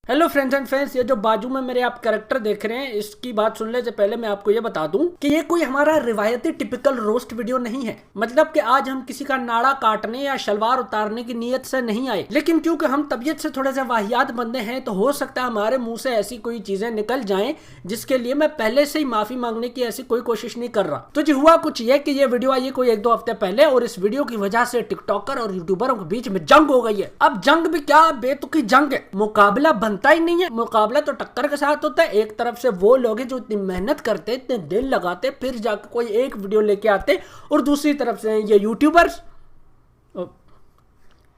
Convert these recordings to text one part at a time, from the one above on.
Hello friends and fans, ये जो बाजू में मेरे आप कैरेक्टर देख रहे हैं, इसकी बात सुनने से पहले मैं आपको ये बता दूं कि ये कोई हमारा रिवायती टिपिकल रोस्ट वीडियो नहीं है। मतलब कि आज हम किसी का नाड़ा काटने या शलवार उतारने की नीयत से नहीं आए, लेकिन क्योंकि हम तबीयत से थोड़े से वाहियात बंदे हैं तो हो सकता है हमारे मुंह से ऐसी कोई चीजें निकल जाएं जिसके लिए मैं पहले से ही माफी मांगने की ऐसी कोई कोशिश नहीं कर रहा। तो जी हुआ कुछ ये कि ये वीडियो आई कोई 1-2 हफ्ते पहले और इस वीडियो की वजह से टिकटॉकर और यूट्यूबरों के बीच में जंग हो गई है। अब जंग भी क्या, बेतुकी जंग है, मुकाबला बनता ही नहीं है। मुकाबला तो टक्कर के साथ होता है। एक तरफ से वो लोग हैं जो इतनी मेहनत करते, इतने दिल लगाते, फिर जाकर कोई एक वीडियो लेके आते, और दूसरी तरफ से ये यूट्यूबर्स।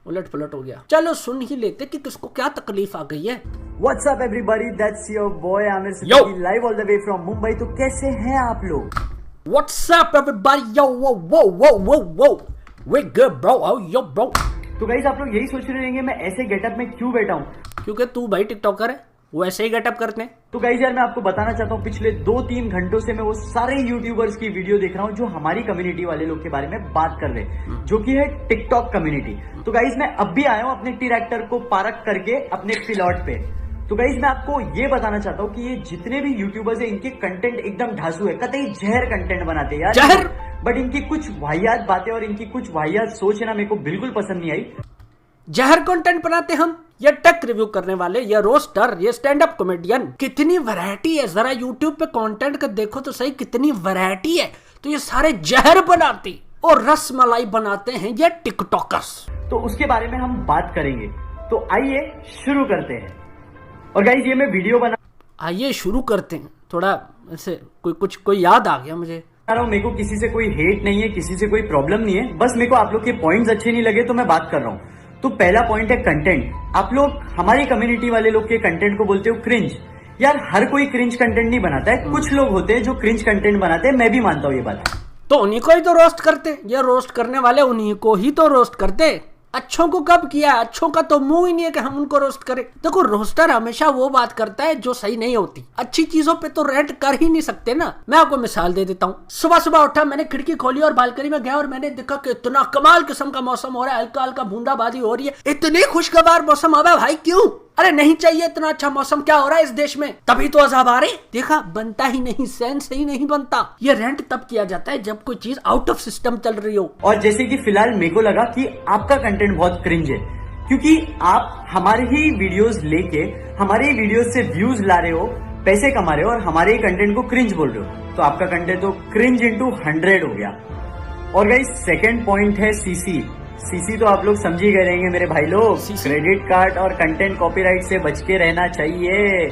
उलट पलट हो गया। चलो सुन ही लेते कि किसको क्या तकलीफ आ गई है। What's up everybody? That's your boy Amir Siddiqui live all the way from Mumbai. तो कैसे हैं आप लोग? What's up everybody? Yo, whoa. We good bro, oh yo bro. तो गाइस आप लोग यही सोच रहे होंगे मैं ऐसे गेटअप में क्यों बैठा हूँ? क्योंकि तू भाई टिकटॉकर है, वो ऐसे ही गेटअप करते हैं। तो गाइस यार मैं आपको बताना चाहता हूँ, पिछले 2-3 घंटों से मैं वो सारे यूट्यूबर्स की वीडियो देख रहा हूँ जो हमारी कम्युनिटी वाले लोग के बारे में बात कर रहे हैं, जो कि है टिकटॉक कम्युनिटी। तो गाइस मैं अब भी आया हूँ अपने टी-रैक्टर को पार्क करके अपने पिलॉट पे। तो गाइस मैं आपको ये बताना चाहता हूँ कि ये जितने भी यूट्यूबर्स हैं इनके कंटेंट एकदम ढासू है, कतई जहर कंटेंट बनाते हैं यार, जहर। बट इनकी कुछ वाहियात बातें और इनकी कुछ वाहियात सोच है ना, मेरे को बिल्कुल पसंद नहीं आई। जहर कंटेंट बनाते हम, ये टेक रिव्यू करने वाले, ये रोस्टर, ये स्टैंड अप कॉमेडियन, कितनी वैरायटी है। जरा यूट्यूब पे कंटेंट का देखो तो सही, कितनी वैरायटी है। तो ये सारे जहर बनाते और रस मलाई बनाते हैं ये टिकटॉकर्स। तो उसके बारे में हम बात करेंगे, तो आइए शुरू करते हैं। और गाइस ये मैं वीडियो आइए शुरू करते हैं। थोड़ा ऐसे कोई याद आ गया मुझे। मेरे को किसी से कोई हेट नहीं है, किसी से कोई प्रॉब्लम नहीं है, बस मेरे को आप लोग के पॉइंट्स अच्छे नहीं लगे तो मैं बात कर रहा हूँ। तो पहला पॉइंट है कंटेंट। आप लोग हमारी कम्युनिटी वाले लोग के कंटेंट को बोलते हो क्रिंज। यार हर कोई क्रिंज कंटेंट नहीं बनाता है, कुछ लोग होते हैं जो क्रिंज कंटेंट बनाते हैं, मैं भी मानता हूँ ये बात। तो उन्हीं को ही तो रोस्ट करते, ये रोस्ट करने वाले उन्हीं को ही तो रोस्ट करते। अच्छों को कब किया? अच्छों का तो मुंह ही नहीं है कि हम उनको रोस्ट करें। देखो रोस्टर हमेशा वो बात करता है जो सही नहीं होती। अच्छी चीजों पे तो रेंट कर ही नहीं सकते ना। मैं आपको मिसाल दे देता हूँ। सुबह सुबह उठा, मैंने खिड़की खोली और बालकनी में गया और मैंने देखा कि इतना कमाल किस्म का मौसम हो रहा है, हल्का हल्का बूंदाबांदी हो रही है। इतनी खुशगवार मौसम आ रहा है भाई, क्यों? अरे नहीं चाहिए इतना अच्छा मौसम, क्या हो रहा है इस देश में? तभी तो अजाब आ रहे। देखा, बनता ही नहीं, सेंस ही नहीं बनता। ये रेंट तब किया जाता है जब कोई चीज आउट ऑफ सिस्टम चल रही हो। और जैसे कि फिलहाल मेरे को लगा कि आपका कंटेंट बहुत क्रिंज है, क्योंकि आप हमारे ही वीडियोस लेके हमारे ही वीडियोस से व्यूज ला रहे हो, पैसे कमा रहे हो और हमारे ही कंटेंट को क्रिंज बोल रहे हो। तो आपका कंटेंट तो क्रिंज इंटू 100 हो गया। और गाइस सेकंड पॉइंट है सीसी। सीसी तो आप लोग समझ ही गए रहेंगे मेरे भाई लोग। क्रेडिट कार्ड और कंटेंट कॉपीराइट से बच के रहना चाहिए।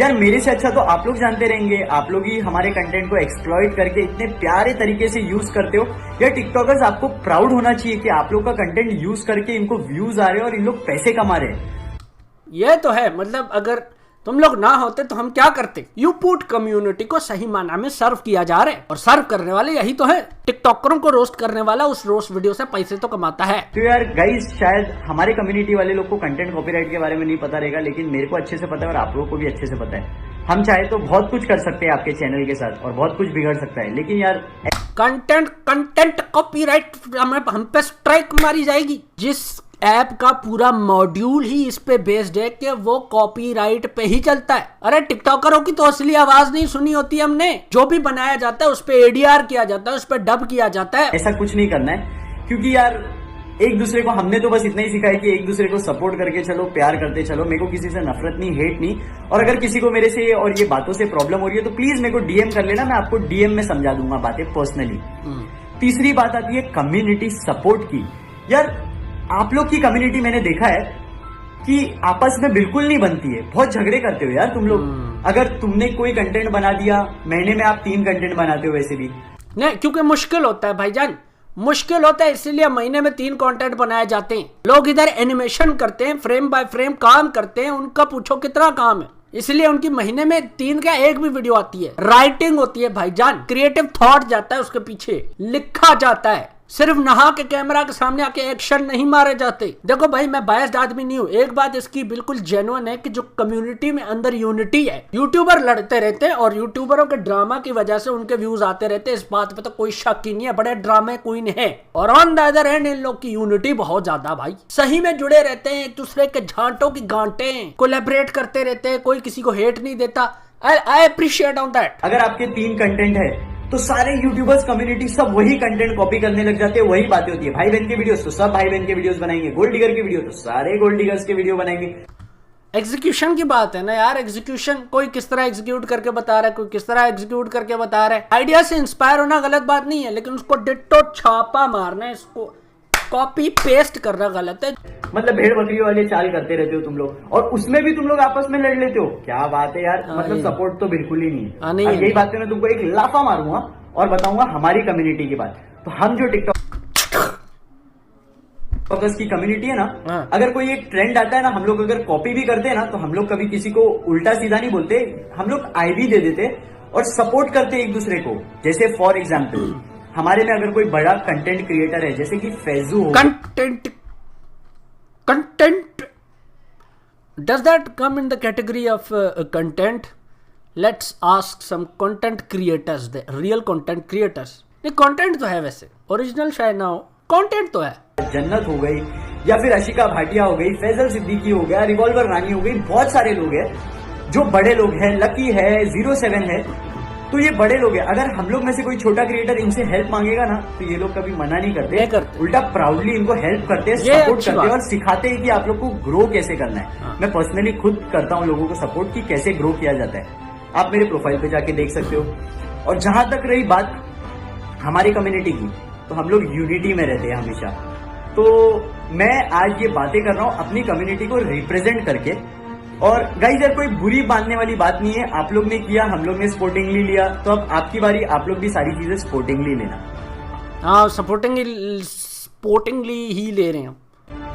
यार मेरे से अच्छा तो आप लोग जानते रहेंगे, आप लोग ही हमारे कंटेंट को एक्सप्लॉइट करके इतने प्यारे तरीके से यूज करते हो। यार टिकटॉकर्स आपको प्राउड होना चाहिए कि आप लोग का कंटेंट यूज करके इनको व्यूज आ रहे हैं और इन लोग पैसे कमा रहे हैं। ये तो है, मतलब अगर तुम लोग ना होते तो हम क्या करते? यूपूट कम्युनिटी को सही माना में सर्व किया जा रहा है, और सर्व करने वाले यही तो है। टिकटॉकरों को रोस्ट करने वाला उस रोस्ट वीडियो से पैसे तो कमाता है। तो यार गाइस शायद हमारे कम्युनिटी वाले लोग को कंटेंट कॉपीराइट के बारे में नहीं पता रहेगा, लेकिन मेरे को अच्छे से पता है और आप लोगों को भी अच्छे से पता है। हम चाहे तो बहुत कुछ कर सकते हैं आपके चैनल के साथ और बहुत कुछ बिगड़ सकता है, लेकिन यार कंटेंट कॉपीराइट हम पे स्ट्राइक मारी जाएगी। जिस ऐप का पूरा मॉड्यूल ही इस पे बेस्ड है कि वो कॉपीराइट पे ही चलता है। अरे टिकटॉकरों की तो असली आवाज नहीं सुनी होती हमने। जो भी बनाया जाता है उस पे एडीआर किया जाता है, उस पे डब किया जाता है। ऐसा कुछ नहीं करना है, क्योंकि यार एक दूसरे को हमने तो बस इतना ही सिखाया कि एक दूसरे को सपोर्ट करके चलो, प्यार करते चलो। मेरे को किसी से नफरत नहीं, हेट नहीं। और अगर किसी को मेरे से और ये बातों से प्रॉब्लम हो रही है तो प्लीज मेरे को डीएम कर लेना, मैं आपको डीएम में समझा दूंगा बातें पर्सनली। तीसरी बात आती है कम्युनिटी सपोर्ट की। यार आप लोग की कम्युनिटी मैंने देखा है कि आपस में बिल्कुल नहीं बनती है, बहुत झगड़े करते हो यार तुम लोग। अगर तुमने कोई कंटेंट बना दिया, महीने में आप 3 कंटेंट बनाते हो वैसे भी नहीं, क्योंकि मुश्किल होता है भाईजान, मुश्किल होता है, इसीलिए महीने में 3 कंटेंट बनाए जाते हैं। लोग इधर एनिमेशन करते हैं, फ्रेम बाय फ्रेम काम करते हैं, उनका पूछो कितना काम है, इसलिए उनकी महीने में 3 क्या 1 भी वीडियो आती है। राइटिंग होती है भाईजान, क्रिएटिव थॉट जाता है उसके पीछे, लिखा जाता है। सिर्फ नहा के कैमरा के सामने आके एक्शन नहीं मारे जाते। देखो भाई, मैं बायस्ड आदमी नहीं हूँ, एक बात इसकी बिल्कुल जेन्युइन है कि जो कम्युनिटी में अंदर यूनिटी है, यूट्यूबर लड़ते रहते हैं और यूट्यूबरों के ड्रामा की वजह से उनके व्यूज आते रहते हैं, इस बात पे तो कोई शक ही नहीं है, बड़े ड्रामे क्वीन है। और on the other hand in लोग की यूनिटी बहुत ज्यादा भाई, सही में जुड़े रहते हैं, एक दूसरे के झांटों की गांटे कोलैबोरेट करते रहते हैं, कोई किसी को हेट नहीं देता। I appreciate on that. अगर आपके 3 कंटेंट है तो सारे यूट्यूबर्स कम्युनिटी सब वही कंटेंट कॉपी करने लग जाते हैं, वही बातें होती है। भाई बहन के वीडियोस तो सब भाई बहन के वीडियोस बनाएंगे, गोल्ड डिगर के वीडियो तो सारे गोल्ड डिगर्स के वीडियो बनाएंगे। एग्जीक्यूशन की बात है ना यार, एग्जीक्यूशन कोई किस तरह एग्जीक्यूट करके बता रहा है, कोई किस तरह एग्जीक्यूट करके बता रहा है। आइडिया से इंस्पायर होना गलत बात नहीं है, लेकिन उसको डिट्टो छापा मारना है, इसको कॉपी पेस्ट करना गलत है। मतलब भेड़ बकरी वाले चाल करते रहते हो तुम लोग, और उसमें भी तुम लोग आपस में लड़ लेते हो। क्या बात है यार, मतलब सपोर्ट तो बिल्कुल ही नहीं है। नहीं अब है। यही बात है, मैं तुमको एक लाफा मारूंगा और बताऊंगा हमारी कम्युनिटी की बात। तो हम जो टिकटॉक की कम्युनिटी है ना, अगर कोई एक ट्रेंड आता है ना, हम लोग अगर कॉपी भी करते हैं ना, तो हम लोग कभी किसी को उल्टा सीधा नहीं बोलते, हम लोग आईडी दे देते और सपोर्ट करते एक दूसरे को। जैसे फॉर एग्जाम्पल हमारे में अगर कोई बड़ा कंटेंट क्रिएटर है, जैसे कि फैजू हो, content does that come in the category of content? Let's ask some content creators, they real content creators. ये कंटेंट तो है, वैसे ओरिजिनल शायद ना हो, कंटेंट तो है। जन्नत हो गई, या फिर अशिका भाटिया हो गई, फैजल सिद्दीकी हो गया, रिवॉल्वर रानी हो गई, बहुत सारे लोग हैं जो बड़े लोग हैं, लकी है, 07 है, तो ये बड़े लोग हैं। अगर हम लोग में से कोई छोटा क्रिएटर इनसे हेल्प मांगेगा ना, तो ये लोग कभी मना नहीं करते, उल्टा प्राउडली इनको हेल्प करते हैं, सपोर्ट करते हैं और सिखाते हैं कि आप लोग को ग्रो कैसे करना है। मैं पर्सनली खुद करता हूँ लोगों को सपोर्ट कि कैसे ग्रो किया जाता है, आप मेरे प्रोफाइल पे जाके देख सकते हो। और जहां तक रही बात हमारी कम्युनिटी की, तो हम लोग यूनिटी में रहते हैं हमेशा। तो मैं आज ये बातें कर रहा हूँ अपनी कम्युनिटी को रिप्रेजेंट करके। और गाइस यार, कोई बुरी मानने वाली बात नहीं है, आप लोग ने किया, हम लोग ने स्पोर्टिंगली लिया, तो अब आपकी बारी, आप लोग भी सारी चीजें स्पोर्टिंगली लेना। हाँ, स्पोर्टिंगली ही ले रहे हैं।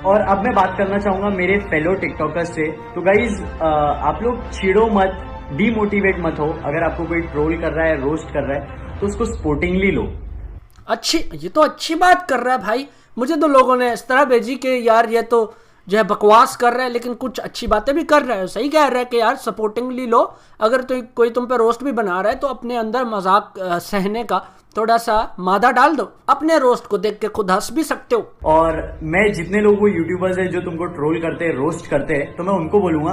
और अब मैं बात करना चाहूंगा मेरे फेलो टिकटॉकर्स से। तो गाइज आप लोग चिड़ो मत, डीमोटिवेट मत हो। अगर आपको कोई ट्रोल कर रहा है, रोस्ट कर रहा है, तो उसको स्पोर्टिंगली लो। अच्छी, ये तो अच्छी बात कर रहा है भाई। मुझे तो लोगों ने इस तरह भेजी कि यार ये तो जो है बकवास कर रहा है, लेकिन कुछ अच्छी बातें भी कर रहा है। सही कह रहा है कि यार सपोर्टिंगली लो। अगर तो कोई तुम पे रोस्ट भी बना रहा है, तो अपने अंदर मजाक सहने का थोड़ा सा मादा डाल दो, अपने रोस्ट को देख के खुद हंस भी सकते हो। और मैं जितने लोग वो यूट्यूबर्स हैं जो तुमको ट्रोल करते हैं, रोस्ट करते हैं, तो मैं उनको बोलूंगा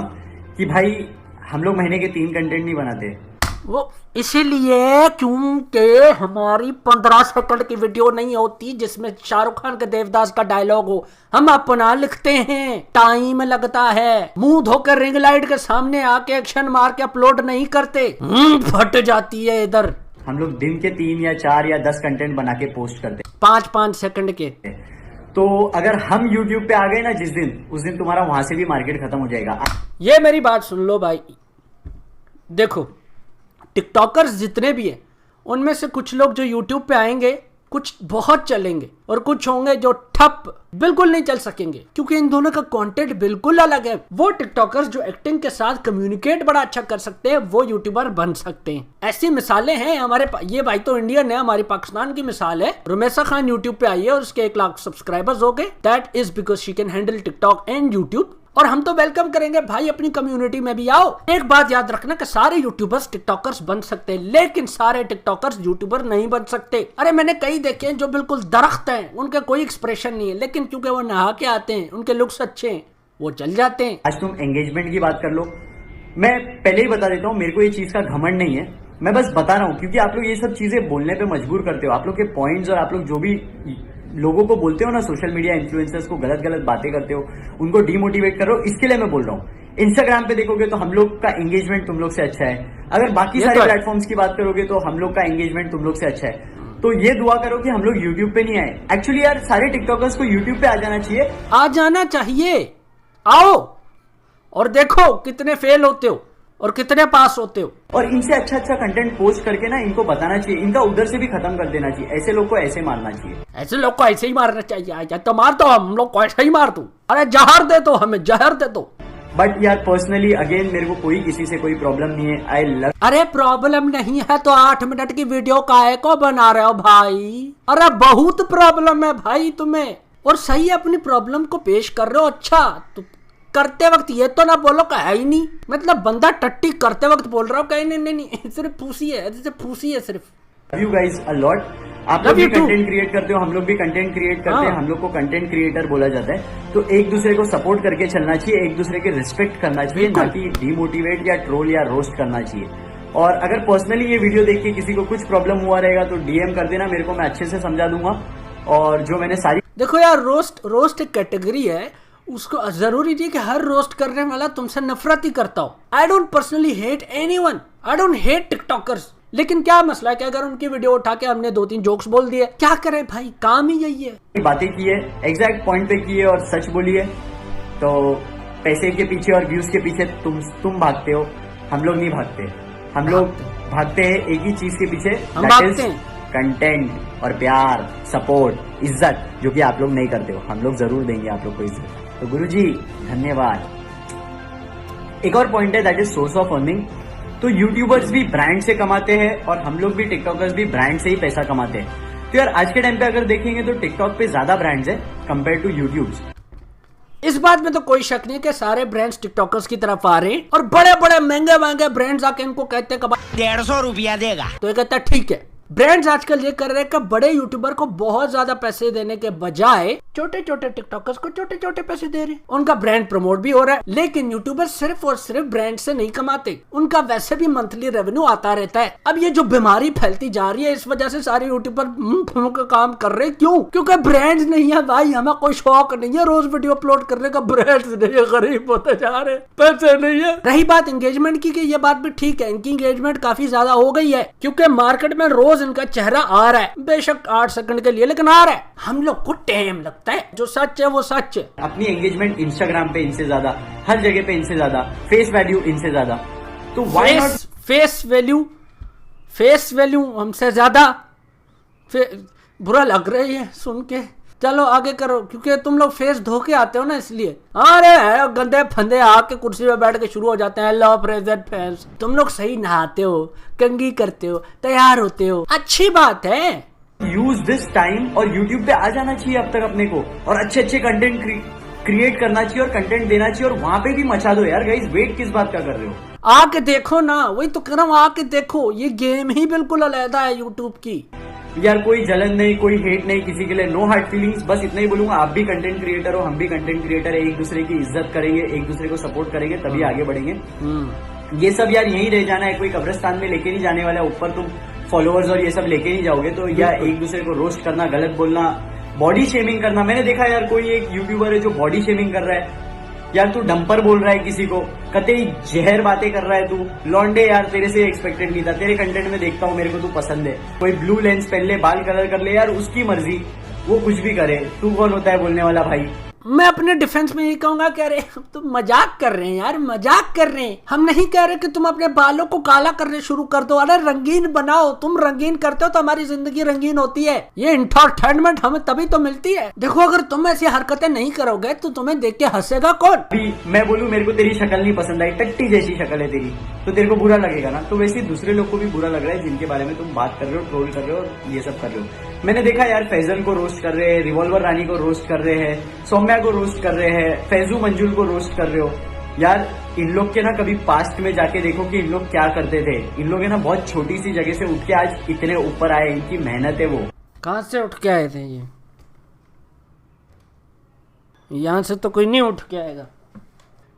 कि भाई हम लोग महीने के 3 कंटेंट नहीं बनाते। वो इसीलिए क्योंकि हमारी 15 सेकंड की वीडियो नहीं होती जिसमें शाहरुख खान के देवदास का डायलॉग हो। हम अपना लिखते हैं, टाइम लगता है, मुंह धोकर रिंग लाइट के सामने आके एक्शन मार के अपलोड नहीं करते, फट जाती है इधर। हम लोग दिन के 3 या 4 या 10 कंटेंट बना के पोस्ट करते हैं, 5-5 सेकंड के। तो अगर हम YouTube पे आ गए ना जिस दिन, उस दिन तुम्हारा वहां से भी मार्केट खत्म हो जाएगा। ये मेरी बात सुन लो भाई, देखो टिकटॉकर्स जितने भी हैं, उनमें से कुछ लोग जो यूट्यूब पे आएंगे, कुछ बहुत चलेंगे और कुछ होंगे जो ठप बिल्कुल नहीं चल सकेंगे, क्योंकि इन दोनों का कंटेंट बिल्कुल अलग है। वो टिकटॉकर्स जो एक्टिंग के साथ कम्युनिकेट बड़ा अच्छा कर सकते हैं, वो यूट्यूबर बन सकते हैं। ऐसी मिसालें हैं हमारे ये भाई तो इंडियन है, हमारी पाकिस्तान की मिसाल है। रुमैसा खान यूट्यूब पे आई है और उसके 1 लाख सब्सक्राइबर्स हो गए। That is because she can handle TikTok and YouTube. और हम तो वेलकम करेंगे भाई, अपनी कम्युनिटी में भी आओ। एक बात याद रखना कि सारे यूट्यूबर्स टिकटॉकर्स बन सकते हैं, लेकिन सारे टिकटॉकर्स यूट्यूबर नहीं बन सकते। अरे मैंने कई देखे हैं जो बिल्कुल दरख्त हैं, उनके कोई एक्सप्रेशन नहीं है, लेकिन क्योंकि वो नहा के आते हैं, उनके लुक्स अच्छे हैं, वो चल जाते हैं। आज तुम एंगेजमेंट की बात कर लो, मैं पहले ही बता देता हूँ, मेरे को ये चीज का घमंड नहीं है, मैं बस बता रहा हूँ, क्योंकि आप लोग ये सब चीजें बोलने पे मजबूर करते हो। आप लोग के पॉइंट्स और आप लोग जो भी लोगों को बोलते हो ना, सोशल मीडिया इन्फ्लुएंसर्स को गलत गलत बातें करते हो, उनको डीमोटिवेट कर रहे हो, इसके लिए मैं बोल रहा हूँ। इंस्टाग्राम पे देखोगे तो हम लोग का एंगेजमेंट तुम लोग से अच्छा है। अगर बाकी सारे प्लेटफॉर्म्स की बात करोगे तो हम लोग का एंगेजमेंट तुम लोग से अच्छा है। तो ये दुआ करो कि हम लोग यूट्यूब पे नहीं आए। एक्चुअली यार सारे टिकटॉकर्स को यूट्यूब पे आ जाना चाहिए, आ जाना चाहिए। आओ और देखो कितने फेल होते हो और कितने पास होते हो। और इनसे अच्छा अच्छा कंटेंट पोस्ट करके ना इनको बताना चाहिए, इनका उधर से भी खत्म कर देना चाहिए। ऐसे लोग को ऐसे मारना चाहिए, ऐसे लोग को ऐसे ही मारना चाहिए। तो मार दो, हम लोग को ऐसे ही मार दो। अरे जहर दे दो, हमें जहर दे दो। बट यार पर्सनली अगेन मेरे को कोई किसी से कोई प्रॉब्लम नहीं है। I love. अरे प्रॉब्लम नहीं है तो 8 मिनट की वीडियो काहे को बना रहे हो भाई? अरे बहुत प्रॉब्लम है भाई तुम्हें, और सही अपनी प्रॉब्लम को पेश कर रहे हो। अच्छा तो करते वक्त ये तो ना बोलो कि है ही नहीं, मतलब बंदा टट्टी करते वक्त बोल रहा हो कहीं नहीं सिर्फ फूसी है, जैसे फूसी है सिर्फ। Love you guys a lot. आप लोग भी कंटेंट क्रिएट करते हो, हम लोग भी कंटेंट क्रिएट करते हैं, हम लोग को कंटेंट क्रिएटर बोला जाता है। तो एक दूसरे को सपोर्ट करके चलना चाहिए, एक दूसरे के रिस्पेक्ट करना चाहिए, ना कि डीमोटिवेट या ट्रोल या रोस्ट करना चाहिए। और अगर पर्सनली ये वीडियो देख के किसी को कुछ प्रॉब्लम हुआ रहेगा तो डीएम कर देना मेरे को, मैं अच्छे से समझा दूंगा। और जो मैंने सारी देखो यार, रोस्ट एक कैटेगरी है, उसको जरूरी नहीं कि हर रोस्ट करने वाला तुमसे नफरत ही करता हो। I don't personally hate anyone, I don't hate TikTokers, लेकिन क्या मसला है कि अगर उनकी वीडियो उठा के हमने 2-3 जोक्स बोल दिए, क्या करें भाई, काम ही यही है। बातें की है, एग्जैक्ट पॉइंट पे की है और सच बोली है। तो पैसे के पीछे और व्यूज के पीछे तुम भागते हो, हम लोग नहीं भागते। हम लोग भागते हैं एक ही चीज के पीछे, हम भागते हैं कंटेंट और प्यार, सपोर्ट, इज्जत, जो कि आप लोग नहीं करते हो। हम लोग जरूर देंगे आप लोग को इज्जत। तो गुरुजी धन्यवाद। एक और पॉइंट है, that is source of earning. तो यूट्यूबर्स भी ब्रांड से कमाते हैं और हम लोग भी टिकटॉकर्स भी ब्रांड से ही पैसा कमाते हैं। तो यार आज के टाइम पे अगर देखेंगे तो टिकटॉक पे ज्यादा ब्रांड्स है कंपेयर टू यूट्यूब। इस बात में तो कोई शक नहीं कि सारे ब्रांड्स टिकटॉकर्स की तरफ आ रहे हैं, और बड़े बड़े महंगे ब्रांड्स आके इनको कहते हैं 150 रुपया देगा, तो ये कहता है ठीक है। ब्रांड्स आजकल ये कर रहे हैं कि बड़े यूट्यूबर को बहुत ज्यादा पैसे देने के बजाय छोटे छोटे टिकटॉकर्स को छोटे छोटे पैसे दे रहे हैं। उनका ब्रांड प्रमोट भी हो रहा है, लेकिन यूट्यूबर सिर्फ और सिर्फ ब्रांड से नहीं कमाते, उनका वैसे भी मंथली रेवेन्यू आता रहता है। अब ये जो बीमारी फैलती जा रही है, इस वजह से सारे यूट्यूबर का काम कर रहे हैं। क्यों? क्योंकि ब्रांड्स नहीं है भाई, हमें कोई शौक नहीं है रोज वीडियो अपलोड करने का, ब्रांड्स नहीं है, गरीब होते जा रहे, पैसे नहीं है। रही बात एंगेजमेंट की, ये बात भी ठीक है, इनकी एंगेजमेंट काफी ज्यादा हो गई है, क्योंकि मार्केट में रोज इनका चेहरा आ रहा है, बेशक 8 सेकंड के लिए, लेकिन आ रहा है। हम लोग को टाइम लगता है, जो सच है वो सच है। अपनी एंगेजमेंट इंस्टाग्राम पे इनसे ज्यादा, हर जगह पे इनसे ज्यादा, फेस वैल्यू इनसे ज्यादा, तो व्हाई नॉट फेस वैल्यू हमसे ज्यादा। बुरा लग रही है सुन के, चलो आगे करो, क्योंकि तुम लोग फेस धो के आते हो ना, इसलिए। अरे गंदे फंदे आके कुर्सी पे बैठ के शुरू हो जाते हैं, हेलो प्रेजेंट फैंस। तुम लोग सही नहाते हो, कंघी करते हो, तैयार होते हो, अच्छी बात है। यूज दिस टाइम और यूट्यूब पे आ जाना चाहिए अब तक अपने को, और अच्छे अच्छे कंटेंट क्रिएट करना चाहिए और कंटेंट देना चाहिए, और वहां पे भी मचा दो यार। गाइस वेट किस बात का कर रहे हो? आके देखो ना, वही तो कर रहा हूँ, आके देखो, ये गेम ही बिल्कुल अलग है यूट्यूब की। यार कोई जलन नहीं, कोई हेट नहीं किसी के लिए, नो हार्ड फीलिंग्स। बस इतना ही बोलूंगा, आप भी कंटेंट क्रिएटर हो, हम भी कंटेंट क्रिएटर है, एक दूसरे की इज्जत करेंगे, एक दूसरे को सपोर्ट करेंगे, तभी आगे बढ़ेंगे। ये सब यार यहीं रह जाना है, कोई कब्रिस्तान में लेके नहीं जाने वाला। ऊपर तुम फॉलोअर्स और ये सब लेके नहीं जाओगे। तो यार एक दूसरे को रोस्ट करना, गलत बोलना, बॉडी शेमिंग करना। मैंने देखा यार कोई एक यूट्यूबर है जो बॉडी शेमिंग कर रहा है। यार तू डंपर बोल रहा है किसी को, कतई जहर बातें कर रहा है तू, लौंडे यार तेरे से एक्सपेक्टेड नहीं था। तेरे कंटेंट में देखता हूँ, मेरे को तू पसंद है। कोई ब्लू लेंस पहन ले, बाल कलर कर ले, यार उसकी मर्जी, वो कुछ भी करे, तू कौन होता है बोलने वाला भाई? मैं अपने डिफेंस में ये कहूंगा, कह रहे तुम मजाक कर रहे हैं यार, मजाक कर रहे हैं। हम नहीं कह रहे कि तुम अपने बालों को काला करने शुरू कर दो, अरे रंगीन बनाओ। तुम रंगीन करते हो तो हमारी जिंदगी रंगीन होती है, ये एंटरटेनमेंट हमें तभी तो मिलती है। देखो अगर तुम ऐसी हरकतें नहीं करोगे तो तुम्हें देख के हंसेगा कौन? अभी मैं बोलूं मेरे को तेरी शक्ल नहीं पसंद आई, टट्टी जैसी शक्ल है तेरी, तो तेरे को बुरा लगेगा ना। तो वैसे दूसरे लोग को भी बुरा लग रहा है जिनके बारे में तुम बात कर रहे हो, ट्रोल कर रहे हो और ये सब कर रहे हो। मैंने देखा यार फैजल को रोस्ट कर रहे हैं, रिवॉल्वर रानी को रोस्ट कर रहे हैं, सौम्या को रोस्ट कर रहे हैं, फैजू मंजुल को रोस्ट कर रहे हो। यार इन लोग के ना कभी पास्ट में जाके देखो कि इन लोग क्या करते थे। इन लोग है ना बहुत छोटी सी जगह से उठ के आज इतने ऊपर आए, इनकी मेहनत है वो। कहां से उठ के आए थे ये? यहां से तो कोई नहीं उठ के आएगा।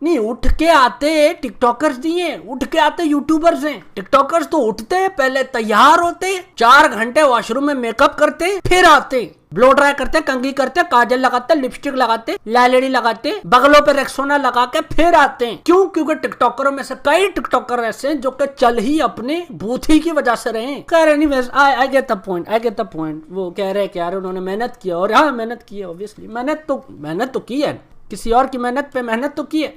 नहीं उठ के आते टिकटॉकर्स नहीं है, उठ के आते यूट्यूबर्स हैं। टिकटॉकर्स तो उठते हैं, पहले तैयार होते, 4 घंटे वॉशरूम में मेकअप करते, फिर आते, ब्लो ड्राई करते, कंघी करते, काजल लगाते, लिपस्टिक लगाते, लाइलड़ी लगाते, बगलों पे रेक्सोना लगा के फिर आते हैं। क्यों? क्योंकि टिकटॉकरों में से कई टिकटॉकर ऐसे हैं जो कि चल ही अपने बूथी की वजह से रहे। कह रहे नहीं, I get the point, I get the point. वो कह रहे कि यार उन्होंने मेहनत किया, और हाँ मेहनत की है, ऑब्वियसली मेहनत तो की है, किसी और की मेहनत पे मेहनत तो की है।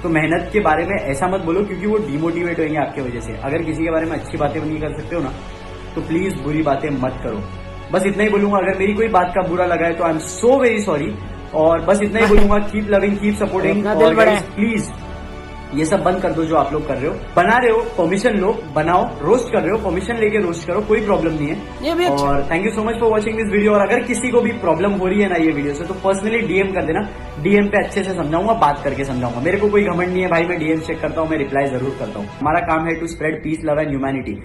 तो मेहनत के बारे में ऐसा मत बोलो, क्योंकि वो डिमोटिवेट होंगे आपके वजह से। अगर किसी के बारे में अच्छी बातें नहीं कर सकते हो ना, तो प्लीज बुरी बातें मत करो। बस इतना ही बोलूंगा, अगर मेरी कोई बात का बुरा लगा है तो I am so very sorry. और बस इतना ही बोलूंगा, कीप लविंग, कीप सपोर्टिंग, और प्लीज ये सब बंद कर दो जो आप लोग कर रहे हो। बना रहे हो परमिशन लो, बनाओ। रोस्ट कर रहे हो परमिशन लेके रोस्ट करो, कोई प्रॉब्लम नहीं है। ये भी अच्छा। और thank you so much for watching this video. और अगर किसी को भी प्रॉब्लम हो रही है ना ये वीडियो से, तो पर्सनली डीएम कर देना। डीएम पे अच्छे से समझाऊंगा, बात करके समझाऊंगा। मेरे को कोई घमंड नहीं है भाई, मैं डीएम चेक करता हूँ, मैं रिप्लाई जरूर करता हूँ। हमारा काम है to spread peace, love and humanity.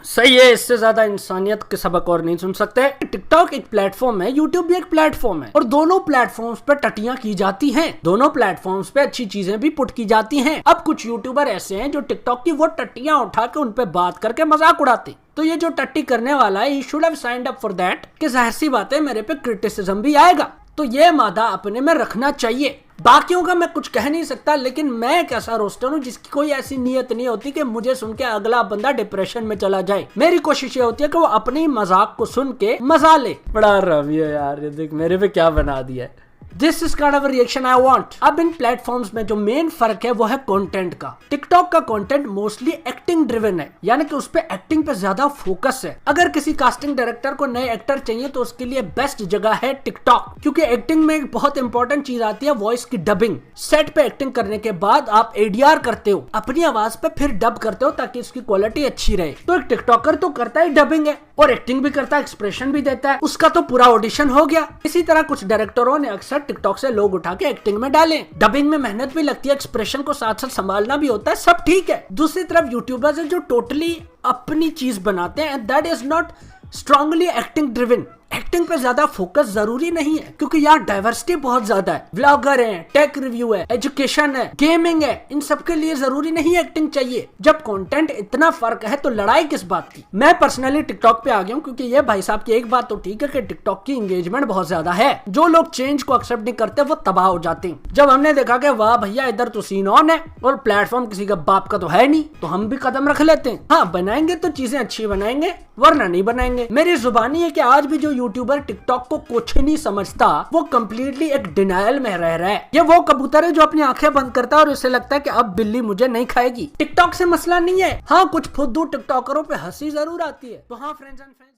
सही है, इससे ज्यादा इंसानियत के सबक और नहीं सुन सकते। टिकटॉक एक प्लेटफॉर्म है, यूट्यूब भी एक प्लेटफॉर्म है, और दोनों प्लेटफॉर्म्स पे टटियां की जाती हैं। दोनों प्लेटफॉर्म्स पे अच्छी चीजें भी पुट की जाती हैं। अब कुछ यूट्यूबर ऐसे हैं जो टिकटॉक की वो टट्टियां उठा के उन पे बात करके मजाक उड़ाते। तो ये जो टट्टी करने वाला है, he should have signed up for that, कि जाहिर सी बात है मेरे पे क्रिटिसिज्म भी आएगा, तो ये मादा अपने में रखना चाहिए। बाकियों का मैं कुछ कह नहीं सकता, लेकिन मैं एक ऐसा रोस्टर हूँ जिसकी कोई ऐसी नीयत नहीं होती कि मुझे सुन के अगला बंदा डिप्रेशन में चला जाए। मेरी कोशिश ये होती है कि वो अपनी मजाक को सुन के मजा ले। बड़ा रवि है यार, ये देख मेरे पे क्या बना दिया है। This is kind of reaction I want. अब इन प्लेटफॉर्म्स में जो मेन फर्क है वो है कंटेंट का। टिकटॉक का कंटेंट मोस्टली एक्टिंग ड्रिवन है, यानी कि उस पे एक्टिंग पे ज्यादा फोकस है। अगर किसी कास्टिंग डायरेक्टर को नए एक्टर चाहिए तो उसके लिए बेस्ट जगह है टिकटॉक, क्योंकि एक्टिंग में एक बहुत इंपॉर्टेंट चीज आती है, वॉइस की डबिंग। सेट पे एक्टिंग करने के बाद आप एडीआर करते हो, अपनी आवाज पे फिर डब करते हो ताकि उसकी क्वालिटी अच्छी रहे। तो एक टिकटॉकर तो करता ही डबिंग है, और एक्टिंग भी करता है, एक्सप्रेशन भी देता है, उसका तो पूरा ऑडिशन हो गया। इसी तरह कुछ डायरेक्टरों ने अक्सर टिकटॉक से लोग उठा के एक्टिंग में डाले। डबिंग में मेहनत भी लगती है, एक्सप्रेशन को साथ साथ संभालना भी होता है, सब ठीक है। दूसरी तरफ यूट्यूबर्स है जो टोटली अपनी चीज बनाते हैं, that is not strongly acting driven. Acting पे ज्यादा फोकस जरूरी नहीं है, क्योंकि यार डाइवर्सिटी बहुत ज्यादा है। व्लॉगर है, टेक रिव्यू है, एजुकेशन है, गेमिंग है, इन सब के लिए जरूरी नहीं एक्टिंग चाहिए। जब कंटेंट इतना फर्क है तो लड़ाई किस बात की। मैं पर्सनली टिकटॉक पे आ गया हूँ, क्योंकि ये भाई साहब की एक बात तो ठीक है कि टिकटॉक की एंगेजमेंट बहुत ज्यादा है। जो लोग चेंज को एक्सेप्ट नहीं करते वो तबाह हो जाते हैं। जब हमने देखा कि वाह भैया इधर तो सीन ऑन है और प्लेटफॉर्म किसी का बाप का तो है नहीं, तो हम भी कदम रख लेते हैं। हाँ, बनाएंगे तो चीजें अच्छी बनाएंगे, वरना नहीं बनाएंगे। मेरी जुबानी है कि आज भी जो यूट्यूबर टिकटॉक को कुछ नहीं समझता, वो कम्प्लीटली एक डिनायल में रह रहा है। ये वो कबूतर है जो अपनी आंखें बंद करता है और उसे लगता है कि अब बिल्ली मुझे नहीं खाएगी। टिकटॉक से मसला नहीं है। हाँ, कुछ फुद्दू टिकटॉकरों पे हंसी जरूर आती है। तो हाँ फ्रेंड्स एंड फ्रेंड्स,